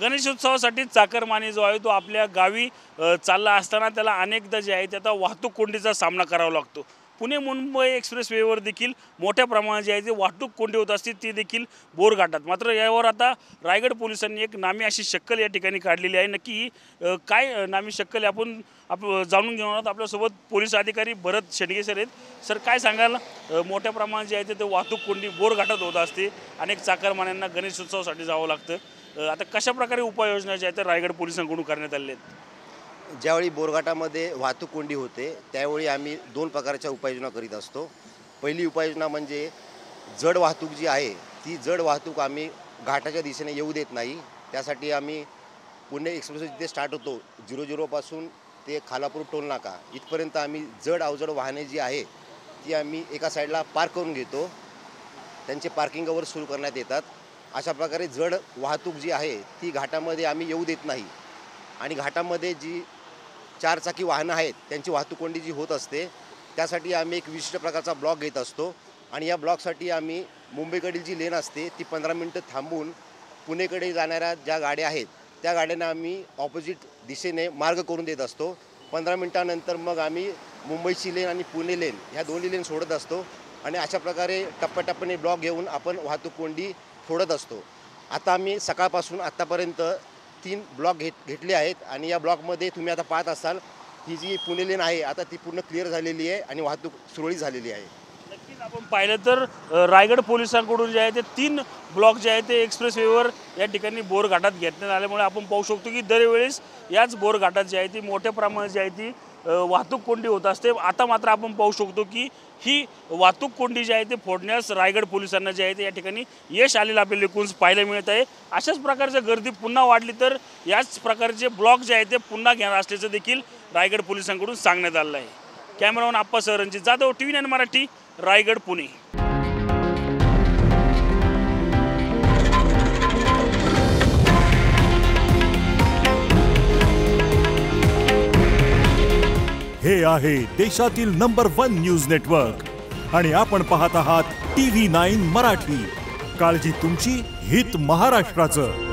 गणेशोत्सवासाठी चाकरमानी जो आहे तो आपल्या गावी चालला असताना त्याला अनेकदा जे आहे त्याचा वाहतूक कोंडीचा सामना करावा लागतो। पुणे मुंबई एक्सप्रेस वेवर देखील मोठ्या प्रमाणात जे आहे ते वाहतूक कोंडी होत असते ती देखील बोरघाटात। मात्र यावर आता रायगड पोलिसांनी एक नामी अशी शक्कल या ठिकाणी काढलेली आहे। नक्की काय नामी शक्कल आपण जाणून घेणार आहोत। आपल्यासोबत पोलीस अधिकारी भरत शेडगे सर आहेत। सर काय सांगाल, मोठ्या प्रमाणात जे आहे ते वाहतूक कोंडी बोरघाटात होत असते, अनेक चाकरमान्यांना गणेशोत्सवासाठी जावं लागतं। आता कशा प्रकारे उपाययोजना ज्या आहेत रायगड पोलिसांकडून करण्यात आलेल्या आहेत? ज्यावेळी बोरघाटामध्ये वाहतूक कोंडी होते त्यावेळी आम्ही दोन प्रकारच्या उपाययोजना करीत असतो। पहिली उपाययोजना म्हणजे जड वाहतूक जी आहे ती जड वाहतूक आम्ही घाटाच्या दिशेने येऊ देत नाही। त्यासाठी आम्ही पुणे एक्सप्रेस जिथे स्टार्ट होतो 00 पासून ते खालापूर टोल नाका इथपर्यंत आम्ही जड अवजड वाहने जी आहे ती आम्ही एका साईडला पार्क करून घेतो, त्यांचे पार्किंगवर सुरू करण्यात येतात। अशा प्रकारे जड वाहतूक जी आहे ती घाटामध्ये आम्ही येऊ देत नाही आणि घाटामध्ये जी चारचाकी वाहनं आहेत त्यांची वाहतूक कोंडी जी होत असते त्यासाठी आम्ही एक विशिष्ट प्रकारचा ब्लॉक घेत असतो आणि या ब्लॉकसाठी आम्ही मुंबईकडील जी लेन असते ती 15 मिनिटं थांबून पुणेकडे जाणाऱ्या ज्या गाड्या आहेत त्या गाड्यांना आम्ही ऑपोजिट दिशेने मार्ग करून देत असतो। 15 मिनिटानंतर मग आम्ही मुंबईची लेन आणि पुणे लेन ह्या दोन्ही लेन सोडत असतो आणि अशा प्रकारे टप्प्याटप्प्याने ब्लॉक घेऊन आपण वाहतूक कोंडी फोडत असतो। आता आम्ही सकाळपासून आत्तापर्यंत 3 ब्लॉक घेतले आहेत आणि या ब्लॉकमध्ये तुम्ही आता पाहत असाल ही जी पुणे लेन आहे आता ती पूर्ण क्लिअर झालेली आहे आणि वाहतूक सुरळीत झालेली आहे। नक्कीच आपण पाहिलं तर रायगड पोलिसांकडून जे आहे ते 3 ब्लॉक जे आहे ते एक्सप्रेस वेवर या ठिकाणी बोरघाटात घेतण्यात आल्यामुळे आपण पाहू शकतो की दरवेळेस याच बोरघाटात जी आहे ती मोठ्या प्रमाणात जी आहे ती वाहतूक कोंडी होत असते। आता मात्र आपण पाहू शकतो की ही वाहतूक कोंडी जी आहे ते फोडण्यास रायगड पोलिसांना जे आहे ते या ठिकाणी यश आलेलं आपल्याला एकूण पाहायला मिळत आहे। अशाच प्रकारची गर्दी पुन्हा वाढली तर याच प्रकारचे ब्लॉक जे आहे ते पुन्हा घेणार असल्याचं देखील रायगड पोलिसांकडून सांगण्यात आलं आहे। कॅमेरामन आप्पासह रणजित जाधव, TV9 मराठी, रायगड, पुणे। हे आहे देशातील नंबर 1 न्यूज नेटवर्क आणि आपण पाहत आहात TV9 मराठी। काळजी तुमची, हित महाराष्ट्राचं।